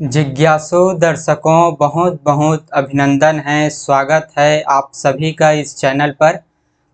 जिज्ञासु दर्शकों बहुत बहुत अभिनंदन है, स्वागत है आप सभी का इस चैनल पर।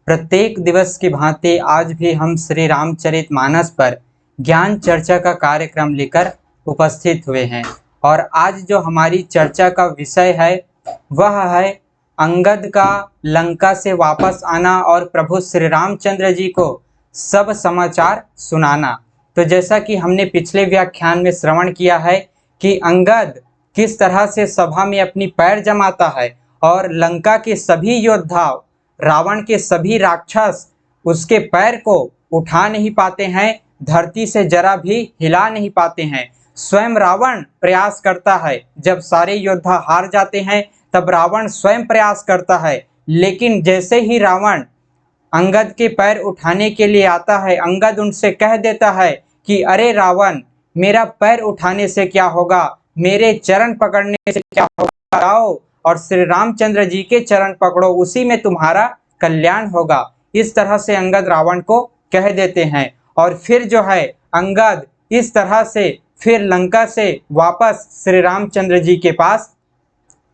प्रत्येक दिवस की भांति आज भी हम श्री रामचरितमानस पर ज्ञान चर्चा का कार्यक्रम लेकर उपस्थित हुए हैं। और आज जो हमारी चर्चा का विषय है वह है अंगद का लंका से वापस आना और प्रभु श्री रामचंद्र जी को सब समाचार सुनाना। तो जैसा कि हमने पिछले व्याख्यान में श्रवण किया है कि अंगद किस तरह से सभा में अपनी पैर जमाता है और लंका के सभी योद्धा, रावण के सभी राक्षस उसके पैर को उठा नहीं पाते हैं, धरती से जरा भी हिला नहीं पाते हैं। स्वयं रावण प्रयास करता है, जब सारे योद्धा हार जाते हैं तब रावण स्वयं प्रयास करता है, लेकिन जैसे ही रावण अंगद के पैर उठाने के लिए आता है, अंगद उनसे कह देता है कि अरे रावण, मेरा पैर उठाने से क्या होगा, मेरे चरण पकड़ने से क्या होगा, आओ और श्री रामचंद्र जी के चरण पकड़ो, उसी में तुम्हारा कल्याण होगा। इस तरह से अंगद रावण को कह देते हैं और फिर जो है अंगद इस तरह से फिर लंका से वापस श्री रामचंद्र जी के पास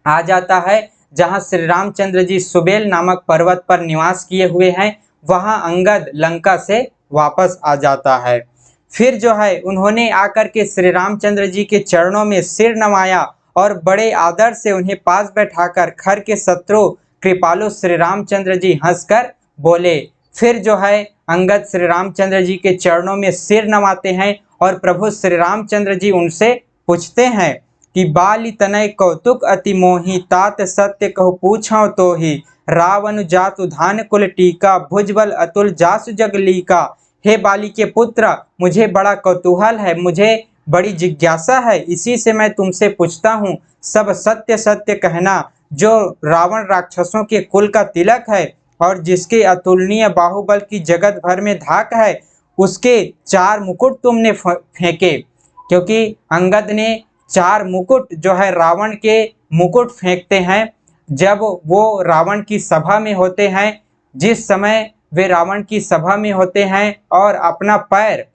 आ जाता है, जहां श्री रामचंद्र जी सुबेल नामक पर्वत पर निवास किए हुए हैं। वहां अंगद लंका से वापस आ जाता है। फिर जो है उन्होंने आकर के श्री रामचंद्र जी के चरणों में सिर नवाया और बड़े आदर से उन्हें पास बैठाकर खर के शत्रु कृपालु श्री रामचंद्र जी हंसकर बोले। फिर जो है अंगद श्री रामचंद्र जी के चरणों में सिर नवाते हैं और प्रभु श्री रामचंद्र जी उनसे पूछते हैं कि बाली तनय कौतुक अति मोही, तात सत्य कहु पूछो तो ही, रावण जातु धान कुल टीका, भुजबल अतुल जासु जगलीका। हे बाली के पुत्र, मुझे बड़ा कौतूहल है, मुझे बड़ी जिज्ञासा है, इसी से मैं तुमसे पूछता हूँ। सब सत्य सत्य कहना, जो रावण राक्षसों के कुल का तिलक है और जिसके अतुलनीय बाहुबल की जगत भर में धाक है, उसके 4 मुकुट तुमने फेंके। क्योंकि अंगद ने 4 मुकुट जो है रावण के मुकुट फेंकते हैं जब वो रावण की सभा में होते हैं। जिस समय वे रावण की सभा में होते हैं और अपना पैर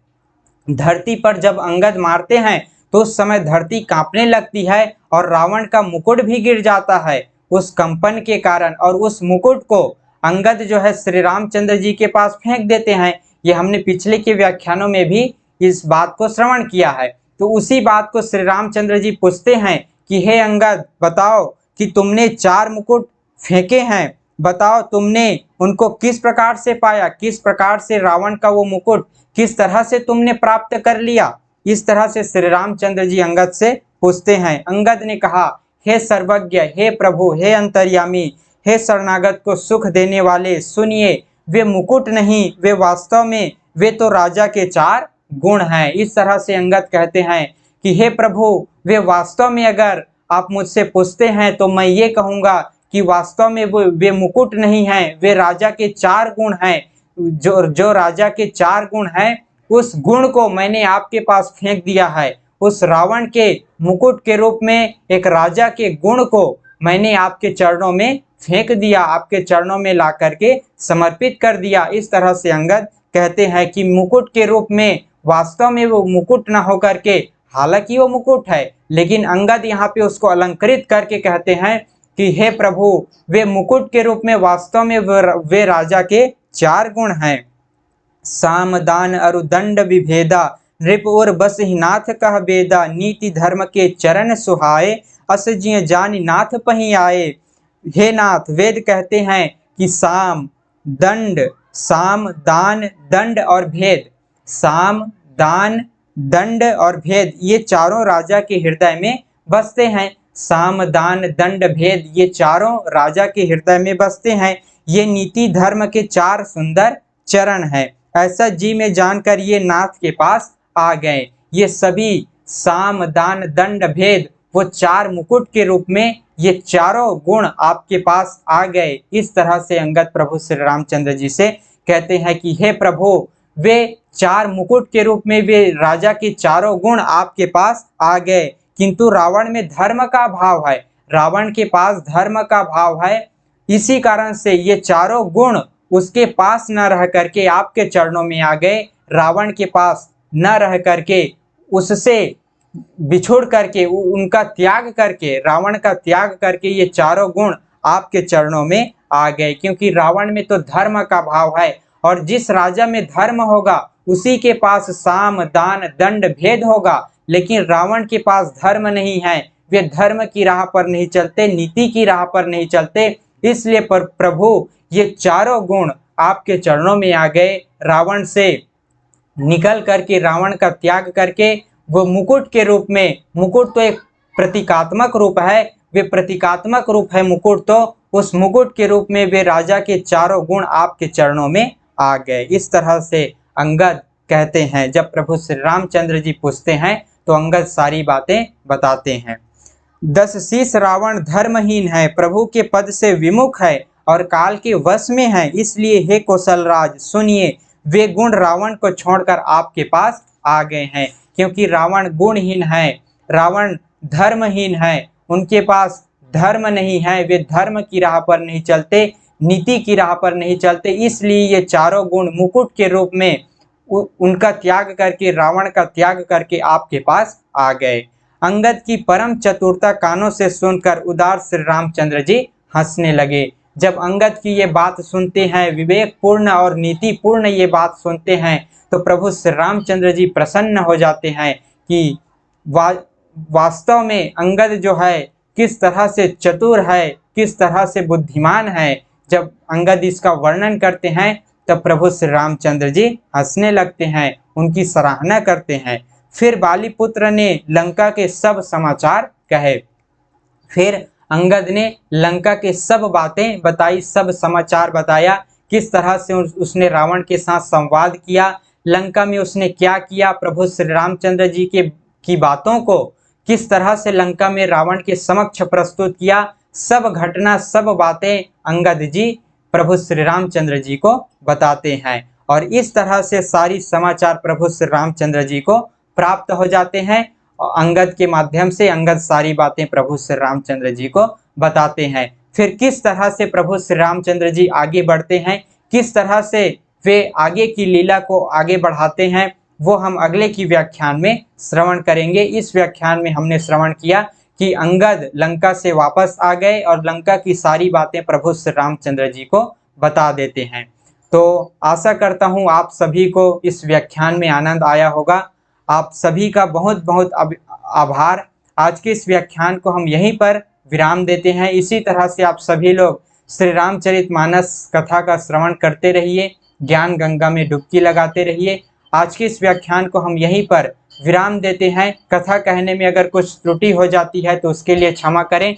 धरती पर जब अंगद मारते हैं तो उस समय धरती कांपने लगती है और रावण का मुकुट भी गिर जाता है उस कंपन के कारण, और उस मुकुट को अंगद जो है श्री रामचंद्र जी के पास फेंक देते हैं। ये हमने पिछले के व्याख्यानों में भी इस बात को श्रवण किया है। तो उसी बात को श्री रामचंद्र जी पूछते हैं कि हे अंगद, बताओ कि तुमने 4 मुकुट फेंके हैं, बताओ तुमने उनको किस प्रकार से पाया, किस प्रकार से रावण का वो मुकुट किस तरह से तुमने प्राप्त कर लिया। इस तरह से श्री रामचंद्र जी अंगद से पूछते हैं। अंगद ने कहा, हे सर्वज्ञ, हे प्रभु, हे अंतर्यामी, हे शरणागत को सुख देने वाले, सुनिए, वे मुकुट नहीं, वे वास्तव में वे तो राजा के 4 गुण हैं। इस तरह से अंगद कहते हैं कि हे प्रभु, वे वास्तव में अगर आप मुझसे पूछते हैं तो मैं ये कहूँगा कि वास्तव में वे मुकुट नहीं हैं, वे राजा के 4 गुण हैं। जो राजा के 4 गुण हैं, उस गुण को मैंने आपके पास फेंक दिया है। उस रावण के मुकुट के रूप में एक राजा के गुण को मैंने आपके चरणों में फेंक दिया, आपके चरणों में ला करके समर्पित कर दिया। इस तरह से अंगद कहते हैं कि मुकुट के रूप में वास्तव में वो मुकुट न होकर के, हालांकि वो मुकुट है, लेकिन अंगद यहाँ पे उसको अलंकृत करके कहते हैं कि हे प्रभु, वे मुकुट के रूप में वास्तव में वे राजा के 4 गुण हैं। साम दान अरु दंड विभेदा, नृप और बस ही नाथ कह बेदा, नीति धर्म के चरण सुहाए, अस जिय जानि नाथ पही आए। हे नाथ, वेद कहते हैं कि साम दान दंड और भेद, साम दान दंड और भेद, ये चारों राजा के हृदय में बसते हैं। साम दान दंड भेद, ये चारों राजा के हृदय में बसते हैं। ये नीति धर्म के 4 सुंदर चरण हैं। ऐसा जी में जानकर ये नाथ के पास आ गए। ये सभी साम दान दंड भेद, वो 4 मुकुट के रूप में ये चारों गुण आपके पास आ गए। इस तरह से अंगद प्रभु श्री रामचंद्र जी से कहते हैं कि हे प्रभु, वे 4 मुकुट के रूप में वे राजा के चारों गुण आपके पास आ गए, किंतु रावण में धर्म का भाव है, रावण के पास धर्म का भाव है। इसी कारण से ये चारों गुण उसके पास न रह करके आपके चरणों में आ गए, रावण के पास न रह करके उससे बिछोड़ करके उनका त्याग करके, रावण का त्याग करके ये चारों गुण आपके चरणों में आ गए। क्योंकि रावण में तो धर्म का भाव है, और जिस राजा में धर्म होगा उसी के पास साम दान दंड भेद होगा। लेकिन रावण के पास धर्म नहीं है, वे धर्म की राह पर नहीं चलते, नीति की राह पर नहीं चलते। इसलिए प्रभु ये चारों गुण आपके चरणों में आ गए। रावण से निकल करके, रावण का त्याग करके वो मुकुट के रूप में, मुकुट तो एक प्रतीकात्मक रूप है, वे प्रतीकात्मक रूप है मुकुट, तो उस मुकुट के रूप में वे राजा के चारों गुण आपके चरणों में आ गए। इस तरह से अंगद कहते हैं, जब प्रभु श्री रामचंद्र जी पूछते हैं तो अंगद सारी बातें बताते हैं। 10 शीश रावण धर्महीन है, प्रभु के पद से विमुख है और काल के वश में है। इसलिए हे कौशलराज सुनिए, वे गुण रावण को छोड़कर आपके पास आ गए हैं। क्योंकि रावण गुणहीन है, रावण धर्महीन है, उनके पास धर्म नहीं है, वे धर्म की राह पर नहीं चलते, नीति की राह पर नहीं चलते। इसलिए ये चारों गुण मुकुट के रूप में उनका त्याग करके, रावण का त्याग करके आपके पास आ गए। अंगद की परम चतुरता कानों से सुनकर उदार श्री रामचंद्र जी हंसने लगे। जब अंगद की ये बात सुनते हैं, विवेकपूर्ण और नीतिपूर्ण ये बात सुनते हैं, तो प्रभु श्री रामचंद्र जी प्रसन्न हो जाते हैं कि वास्तव में अंगद जो है किस तरह से चतुर है, किस तरह से बुद्धिमान है। जब अंगद इसका वर्णन करते हैं तब प्रभु श्री रामचंद्र जी हंसने लगते हैं, उनकी सराहना करते हैं। फिर बालीपुत्र ने लंका के सब समाचार कहे। फिर अंगद ने लंका के सब बातें बताई, सब समाचार बताया, किस तरह से उसने रावण के साथ संवाद किया, लंका में उसने क्या किया, प्रभु श्री रामचंद्र जी की बातों को किस तरह से लंका में रावण के समक्ष प्रस्तुत किया। सब घटना, सब बातें अंगद जी प्रभु श्री रामचंद्र जी को बताते हैं। और इस तरह से सारी समाचार प्रभु श्री रामचंद्र जी को प्राप्त हो जाते हैं। और अंगद के माध्यम से अंगद सारी बातें प्रभु श्री रामचंद्र जी को बताते हैं। फिर किस तरह से प्रभु श्री रामचंद्र जी आगे बढ़ते हैं, किस तरह से वे आगे की लीला को आगे बढ़ाते हैं, वो हम अगले की व्याख्यान में श्रवण करेंगे। इस व्याख्यान में हमने श्रवण किया कि अंगद लंका से वापस आ गए और लंका की सारी बातें प्रभु श्री रामचंद्र जी को बता देते हैं। तो आशा करता हूँ आप सभी को इस व्याख्यान में आनंद आया होगा। आप सभी का बहुत बहुत आभार। आज के इस व्याख्यान को हम यहीं पर विराम देते हैं। इसी तरह से आप सभी लोग श्री रामचरितमानस कथा का श्रवण करते रहिए, ज्ञान गंगा में डुबकी लगाते रहिए। आज के इस व्याख्यान को हम यहीं पर विराम देते हैं। कथा कहने में अगर कुछ त्रुटि हो जाती है तो उसके लिए क्षमा करें।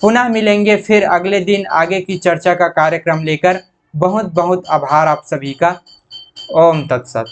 पुनः मिलेंगे फिर अगले दिन आगे की चर्चा का कार्यक्रम लेकर। बहुत बहुत आभार आप सभी का। ओम तत्सत।